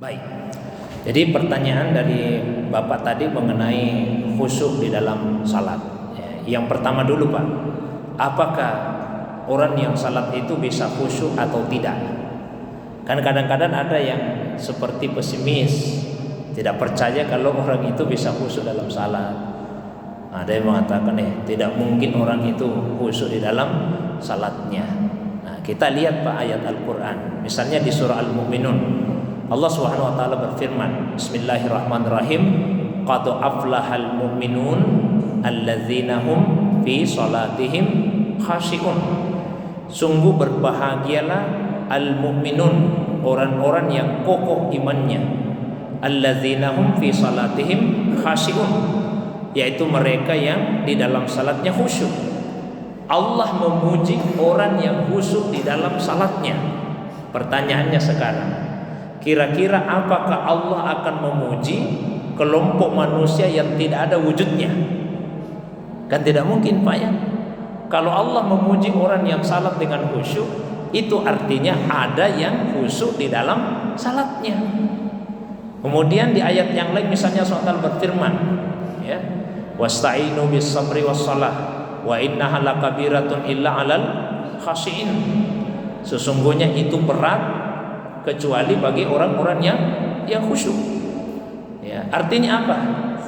Baik. Jadi pertanyaan dari Bapak tadi mengenai khusyuk di dalam salat. Yang pertama dulu Pak, apakah orang yang salat itu bisa khusyuk atau tidak? Kan kadang-kadang ada yang seperti pesimis, tidak percaya kalau orang itu bisa khusyuk dalam salat. Ada yang mengatakan tidak mungkin orang itu khusyuk di dalam salatnya. Nah, kita lihat Pak ayat Al-Qur'an. Misalnya di surah Al-Mu'minun, Allah Subhanahu wa taala berfirman, Bismillahirrahmanirrahim, qad aflahal mu'minun alladzina hum fi salatihim khashi'un. Sungguh berbahagialah al-mu'minun, orang-orang yang kokoh imannya, alladzina hum fi salatihim khashi'un, yaitu mereka yang di dalam salatnya khusyuk. Allah memuji orang yang khusyuk di dalam salatnya. Pertanyaannya sekarang, kira-kira apakah Allah akan memuji kelompok manusia yang tidak ada wujudnya? Kan tidak mungkin Pak ya. Kalau Allah memuji orang yang salat dengan khusyuk, itu artinya ada yang khusyuk di dalam salatnya. Kemudian di ayat yang lain misalnya Allah berfirman, ya, wasta'inu bis sabri was salah wa innaha lakabiratun illa 'alal khashiin. Sesungguhnya itu berat kecuali bagi orang-orang yang khusyuk. Ya, artinya apa?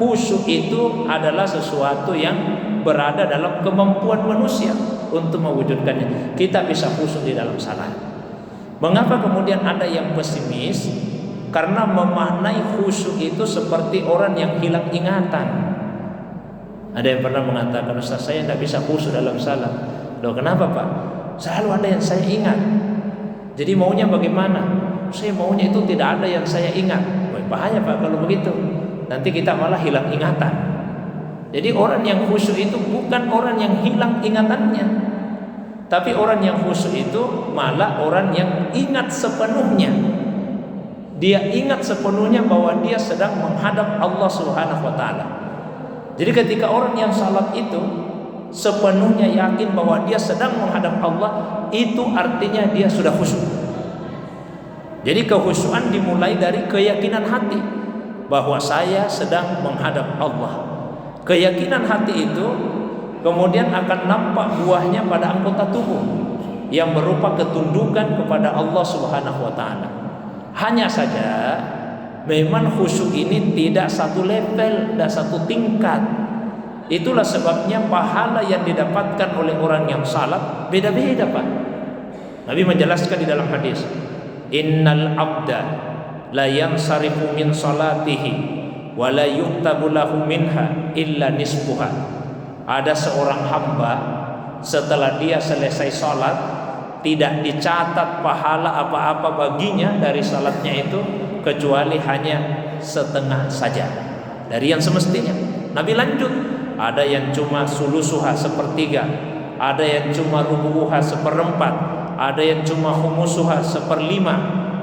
Khusyuk itu adalah sesuatu yang berada dalam kemampuan manusia untuk mewujudkannya. Kita bisa khusyuk di dalam salat. Mengapa kemudian ada yang pesimis? Karena memaknai khusyuk itu seperti orang yang hilang ingatan. Ada yang pernah mengatakan, Ustaz, saya tidak bisa khusyuk dalam salat. Loh, kenapa Pak? Selalu ada yang saya ingat. Jadi maunya bagaimana? Saya maunya itu tidak ada yang saya ingat. Wah, bahaya Pak kalau begitu. Nanti kita malah hilang ingatan. Jadi orang yang khusyuk itu bukan orang yang hilang ingatannya, tapi orang yang khusyuk itu malah orang yang ingat sepenuhnya. Dia ingat sepenuhnya bahwa dia sedang menghadap Allah Subhanahu wa taala. Jadi ketika orang yang salat itu sepenuhnya yakin bahwa dia sedang menghadap Allah, itu artinya dia sudah khusyuk. Jadi kekhusyukan dimulai dari keyakinan hati bahwa saya sedang menghadap Allah. Keyakinan hati itu kemudian akan nampak buahnya pada anggota tubuh yang berupa ketundukan kepada Allah Subhanahu wa taala. Hanya saja memang khusyuk ini tidak satu level, tidak satu tingkat. Itulah sebabnya pahala yang didapatkan oleh orang yang salat beda-beda Pak. Nabi menjelaskan di dalam hadis, innal abda la yansarifu min salatihi wa la yuktabu lahu minha illa nisfuha. Ada seorang hamba setelah dia selesai salat tidak dicatat pahala apa-apa baginya dari salatnya itu kecuali hanya setengah saja dari yang semestinya. Nabi lanjut, ada yang cuma sulusuha sepertiga, ada yang cuma rubuha seperempat, ada yang cuma humusuha seperlima,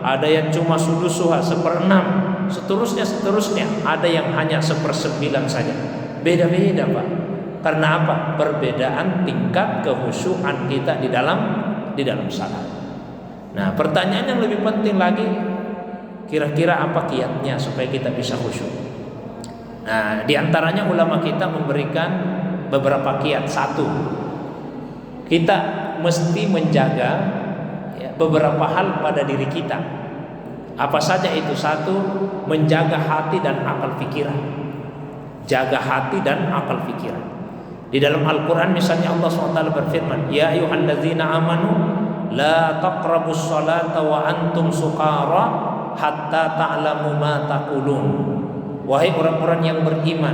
ada yang cuma sulusuha seperenam, seterusnya, ada yang hanya sepersembilan saja. Beda-beda Pak. Karena apa? Perbedaan tingkat kekhusyukan kita di dalam salat. Nah, pertanyaan yang lebih penting lagi, kira-kira apa kiatnya supaya kita bisa khusyuk? Nah, di antaranya ulama kita memberikan beberapa kiat. Satu, kita mesti menjaga beberapa hal pada diri kita. Apa saja itu? Satu, menjaga hati dan akal pikiran. Jaga hati dan akal pikiran. Di dalam Al-Quran misalnya Allah SWT berfirman, ya ayyuhalladzina amanu la taqrabus salata wa antum sukara hatta ta'lamu ma taqulun. Wahai orang-orang yang beriman,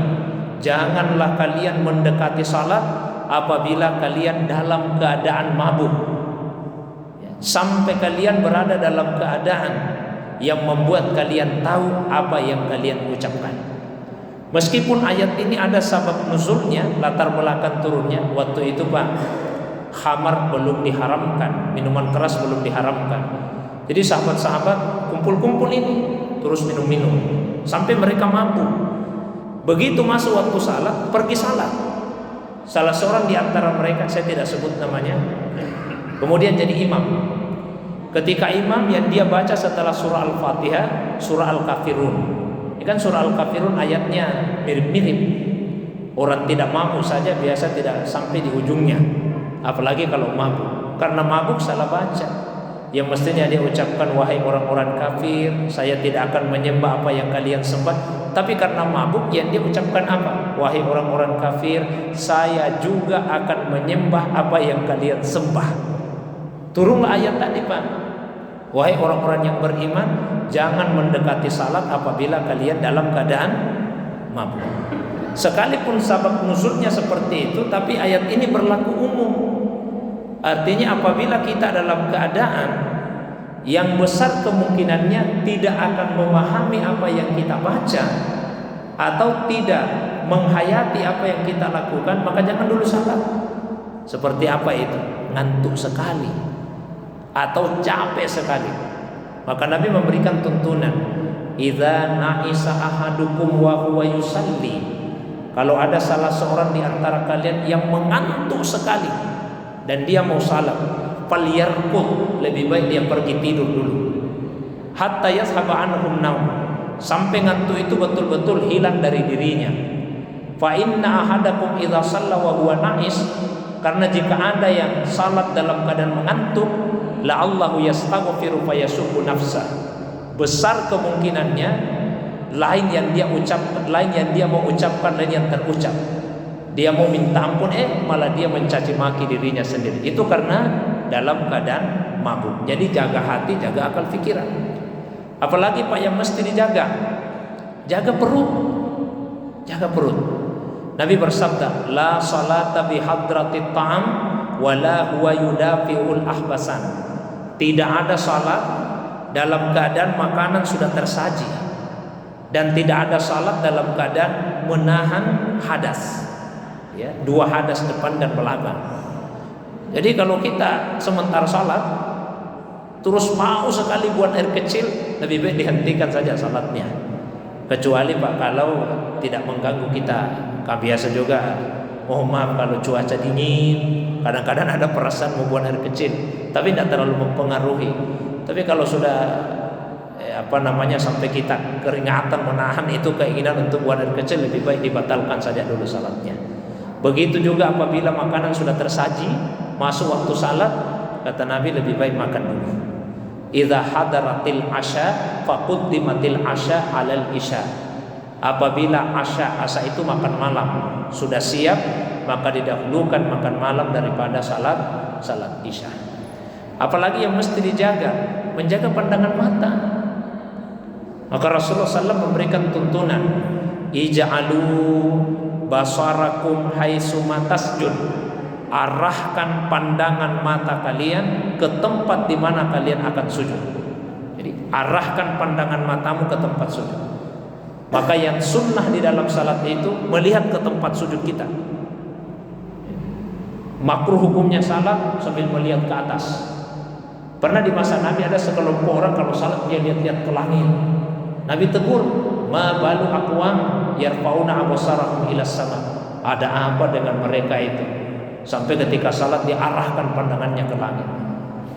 janganlah kalian mendekati salat apabila kalian dalam keadaan mabuk, sampai kalian berada dalam keadaan yang membuat kalian tahu apa yang kalian ucapkan. Meskipun ayat ini ada sabab nuzulnya, latar belakang turunnya, waktu itu Pak, khamar belum diharamkan, minuman keras belum diharamkan. Jadi sahabat-sahabat kumpul-kumpul ini terus minum-minum sampai mereka mabuk. Begitu masuk waktu salat, pergi salat. Salah seorang di antara mereka, saya tidak sebut namanya, kemudian jadi imam. Ketika imam yang dia baca setelah surah Al-Fatihah, surah Al-Kafirun. Ini kan surah Al-Kafirun ayatnya mirip-mirip. Orang tidak mabuk saja biasa tidak sampai di ujungnya. Apalagi kalau mabuk. Karena mabuk salah baca. Yang mestinya dia ucapkan, wahai orang-orang kafir, saya tidak akan menyembah apa yang kalian sembah. Tapi karena mabuk yang dia ucapkan apa? Wahai orang-orang kafir, saya juga akan menyembah apa yang kalian sembah. Turunlah ayat tadi, Pak. Wahai orang-orang yang beriman, jangan mendekati salat apabila kalian dalam keadaan mabuk. Sekalipun sabab nuzulnya seperti itu, tapi ayat ini berlaku umum. Artinya apabila kita dalam keadaan yang besar kemungkinannya tidak akan memahami apa yang kita baca atau tidak menghayati apa yang kita lakukan, maka jangan dulu salat. Seperti apa itu? Ngantuk sekali atau capek sekali. Maka Nabi memberikan tuntunan, idza na'isa ahadukum wa huwa yusalli. Kalau ada salah seorang di antara kalian yang mengantuk sekali dan dia mau salat, falyarqud, lebih baik dia pergi tidur dulu. Hatta yashaba anhum naum, sampai ngantuk itu betul-betul hilang dari dirinya. Fa inna ahadakum idza shalla wa huwa na'is, karena jika ada yang salat dalam keadaan mengantuk, la'allahu yastaghfiru fa yasubbu nafsa, besar kemungkinannya lain yang dia ucapkan, lain yang dia mau ucapkan, lain yang terucap. Dia mau minta ampun, malah dia mencaci maki dirinya sendiri. Itu karena dalam keadaan mabuk. Jadi jaga hati, jaga akal pikiran. Apalagi Pak yang mesti dijaga, jaga perut. Jaga perut. Nabi bersabda, la salata bi hadratit ta'am wala huwa yudafi'ul ahbasan. Tidak ada salat dalam keadaan makanan sudah tersaji, dan tidak ada salat dalam keadaan menahan hadas. Ya, dua hadas depan dan belakang. Jadi kalau kita sementara salat terus mau sekali buang air kecil, lebih baik dihentikan saja salatnya. Kecuali Pak kalau tidak mengganggu kita. Biasa juga, mohon maaf kalau cuaca dingin, kadang-kadang ada perasaan mau buang air kecil, tapi tidak terlalu mempengaruhi. Tapi kalau sudah sampai kita keringatan menahan itu keinginan untuk buang air kecil, lebih baik dibatalkan saja dulu salatnya. Begitu juga apabila makanan sudah tersaji, masuk waktu salat, kata Nabi lebih baik makan dulu. Idza hadaratil asya faquddimatil asya 'alal isya. Apabila asa itu makan malam sudah siap, maka didahulukan makan malam daripada salat isya. Apalagi yang mesti dijaga, menjaga pandangan mata. Maka Rasulullah SAW memberikan tuntunan, ij'alu basarakum haitsuma tasjud. Arahkan pandangan mata kalian ke tempat di mana kalian akan sujud. Jadi arahkan pandangan matamu ke tempat sujud. Maka yang sunnah di dalam salat itu melihat ke tempat sujud kita. Makruh hukumnya salat sambil melihat ke atas. Pernah di masa Nabi ada sekelompok orang kalau salat dia lihat-lihat ke langit. Nabi tegur, ma balu aqwam yarfauna absarahum ila sama. Ada apa dengan mereka itu? Sampai ketika salat dia arahkan pandangannya ke langit.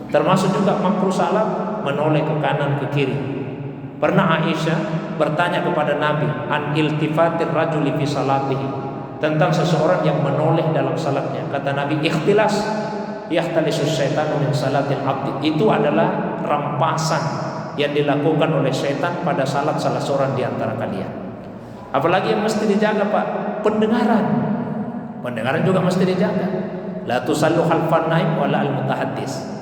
Termasuk juga makruh salat menoleh ke kanan ke kiri. Pernah Aisyah bertanya kepada Nabi an iltifatir rajuli fi salatihi, tentang seseorang yang menoleh dalam salatnya. Kata Nabi, ikhtilas yahtalisus syaitanu min salatil abdi. Itu adalah rampasan yang dilakukan oleh syaitan pada salat salah seorang di antara kalian. Apalagi yang mesti dijaga Pak, pendengaran. Pendengaran juga mesti dijaga. La tusallu khalfan naim wala al mutahaddis.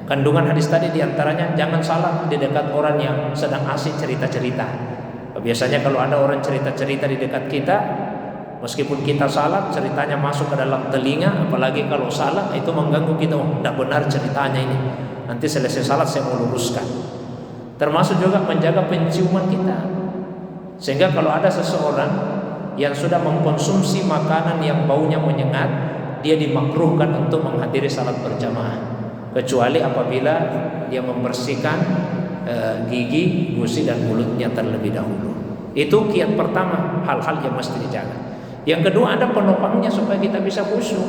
Kandungan hadis tadi diantaranya jangan salat di dekat orang yang sedang asik cerita-cerita. Biasanya kalau ada orang cerita-cerita di dekat kita, meskipun kita salat, ceritanya masuk ke dalam telinga. Apalagi kalau salat itu mengganggu kita. Tidak benar ceritanya ini. Nanti selesai salat saya mau luruskan. Termasuk juga menjaga penciuman kita. Sehingga kalau ada seseorang yang sudah mengkonsumsi makanan yang baunya menyengat, dia dimakruhkan untuk menghadiri salat berjamaah. Kecuali apabila dia membersihkan gigi, gusi dan mulutnya terlebih dahulu. Itu kiat pertama, hal-hal yang mesti dijaga. Yang kedua ada penopangnya supaya kita bisa khusyuk.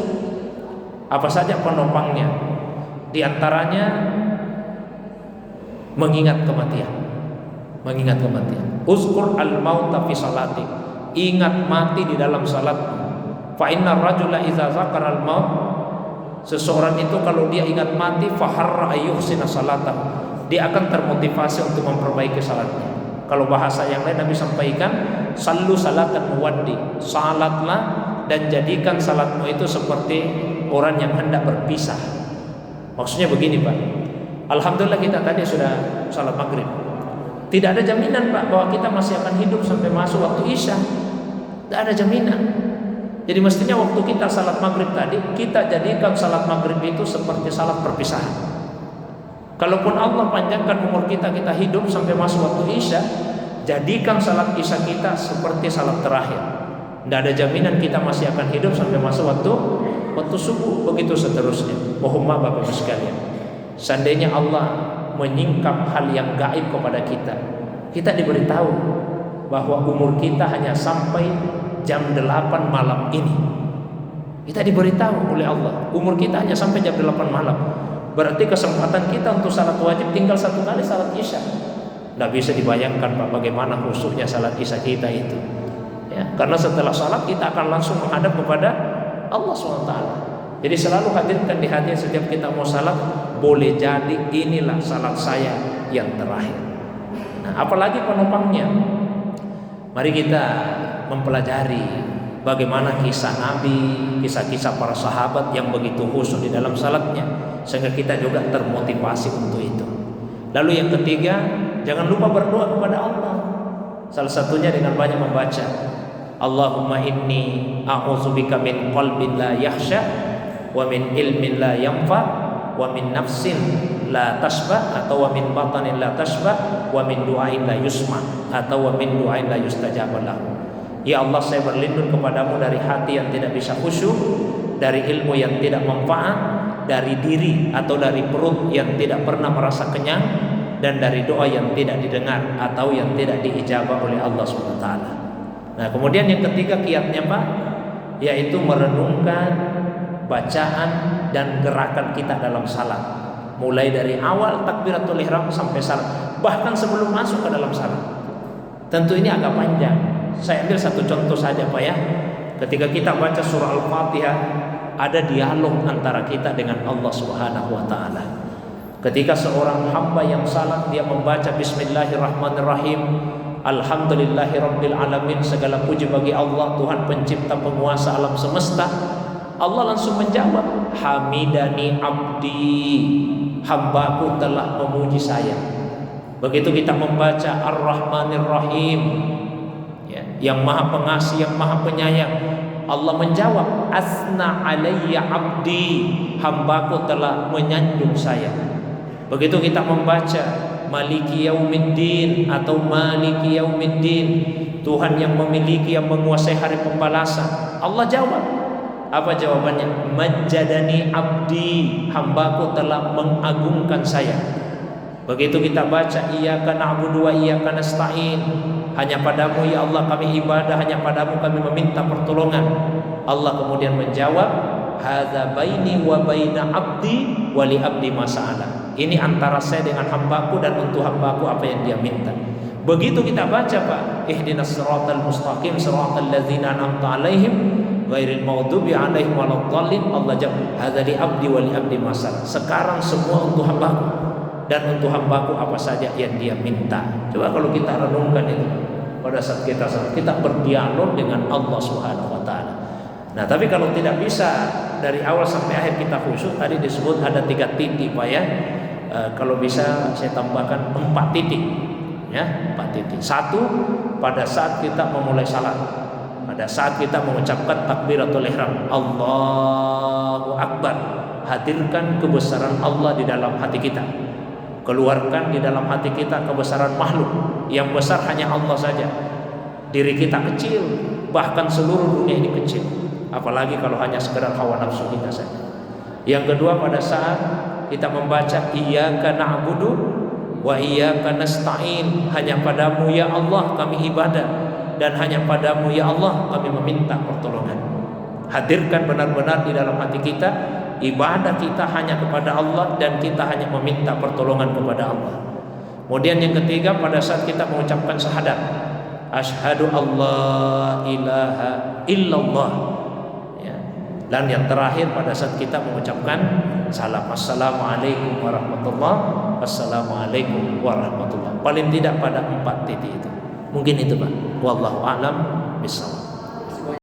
Apa saja penopangnya? Di antaranya mengingat kematian. Mengingat kematian. Uzkur al-mauta fi salati. Ingat mati di dalam salatmu. Fa inna rajula idza zakara al-maut, seseorang itu kalau dia ingat mati faharra ayyuhsina salatahu, dia akan termotivasi untuk memperbaiki salatnya. Kalau bahasa yang lain Nabi sampaikan, sallu salatan muwaddi, salatlah dan jadikan salatmu itu seperti orang yang hendak berpisah. Maksudnya begini Pak, alhamdulillah kita tadi sudah salat maghrib. Tidak ada jaminan Pak bahwa kita masih akan hidup sampai masuk waktu Isya. Tidak ada jaminan. Jadi mestinya waktu kita salat maghrib tadi, kita jadikan salat maghrib itu seperti salat perpisahan. Kalaupun Allah panjangkan umur kita, kita hidup sampai masuk waktu Isya, jadikan salat Isya kita seperti salat terakhir. Tidak ada jaminan kita masih akan hidup sampai masuk waktu subuh, begitu seterusnya. Mohon maaf Bapak Ibu sekalian, seandainya Allah menyingkap hal yang gaib kepada kita, kita diberitahu bahwa umur kita hanya sampai jam 8 malam ini. Kita diberitahu oleh Allah, umur kita hanya sampai jam 8 malam. Berarti kesempatan kita untuk salat wajib tinggal satu kali, salat Isya. Tidak bisa dibayangkan Pak bagaimana khusyuknya salat Isya kita itu. Ya, karena setelah salat kita akan langsung menghadap kepada Allah SWT. Jadi selalu hadirkan di hati setiap kita mau salat, boleh jadi inilah salat saya yang terakhir. Nah, apalagi penumpangnya. Mari kita mempelajari bagaimana kisah Nabi, kisah-kisah para sahabat yang begitu khusyuk di dalam salatnya, sehingga kita juga termotivasi untuk itu. Lalu yang ketiga, jangan lupa berdoa kepada Allah. Salah satunya dengan banyak membaca Allahumma inni a'udzubika min qalbin la yakhsha, wa min ilmin la yanfa, wa min nafsin la tasbah, atau wa min batanin la tasbah, wa min du'ain la yusma, atau wa min du'ain la yustajab lahu. Ya Allah, saya berlindung kepadamu dari hati yang tidak bisa khusyuk, dari ilmu yang tidak manfaat, dari diri atau dari perut yang tidak pernah merasa kenyang, dan dari doa yang tidak didengar atau yang tidak diijabah oleh Allah SWT. Nah, kemudian yang ketiga kiatnya Pak, yaitu merenungkan bacaan dan gerakan kita dalam salat, mulai dari awal takbiratul ihram sampai salat, bahkan sebelum masuk ke dalam salat. Tentu ini agak panjang. Saya ambil satu contoh saja Pak ya. Ketika kita baca surah Al-Fatihah, ada dialog antara kita dengan Allah Subhanahu wa taala. Ketika seorang hamba yang salat, dia membaca Bismillahirrahmanirrahim, Alhamdulillahirabbil alamin, segala puji bagi Allah, Tuhan pencipta penguasa alam semesta. Allah langsung menjawab, Hamidani abdi, hambaku telah memuji saya. Begitu kita membaca Ar-Rahmanir-Rahim, ya, yang maha pengasih, yang maha penyayang, Allah menjawab, Asna alayya abdi, hambaku telah menyanjung saya. Begitu kita membaca Maliki Yaumiddin atau Maliki Yaumiddin, Tuhan yang memiliki, yang menguasai hari pembalasan, Allah jawab. Apa jawabannya? Majjadani abdi, hambaku telah mengagungkan saya. Begitu kita baca Iyyaka na'budu wa iyyaka nasta'in, hanya padamu ya Allah kami ibadah, hanya padamu kami meminta pertolongan. Allah kemudian menjawab, hadza baini wa baina abdi wa li abdi ma sa'ala. Ini antara saya dengan hambaku dan untuk hambaku apa yang dia minta. Begitu kita baca Pak, ihdinas siratal mustaqim siratal ladzina an'amta 'alaihim ghairil maghdubi 'alaihim waladdallin, Allah jawab, hadza li abdi wa li abdi ma sa'ala. Sekarang semua untuk hambaku dan untuk hambaku apa saja yang dia minta. Coba kalau kita renungkan itu pada saat kita salat, kita berdialog dengan Allah Subhanahu wa taala. Nah, tapi kalau tidak bisa dari awal sampai akhir kita khusyuk, tadi disebut ada 3 titik Pak ya. Kalau bisa saya tambahkan 4 titik ya, 4 titik. 1, pada saat kita memulai salat, pada saat kita mengucapkan takbiratul ihram, Allahu Akbar, hadirkan kebesaran Allah di dalam hati kita. Keluarkan di dalam hati kita kebesaran makhluk. Yang besar hanya Allah saja. Diri kita kecil, bahkan seluruh dunia ini kecil. Apalagi kalau hanya sekedar hawa nafsu kita saja. Yang kedua, pada saat kita membaca Iyyaka na'budu wa iyyaka nasta'in, hanya padamu ya Allah kami ibadah, dan hanya padamu ya Allah kami meminta pertolongan. Hadirkan benar-benar di dalam hati kita, ibadah kita hanya kepada Allah dan kita hanya meminta pertolongan kepada Allah. Kemudian yang ketiga pada saat kita mengucapkan syahadat, asyhadu alla ilaha illallah. Ya. Dan yang terakhir pada saat kita mengucapkan salam, assalamualaikum warahmatullahi wabarakatuh, assalamualaikum warahmatullahi wabarakatuh. Paling tidak pada 4 titik itu. Mungkin itu Pak. Wallahu a'lam bishawab.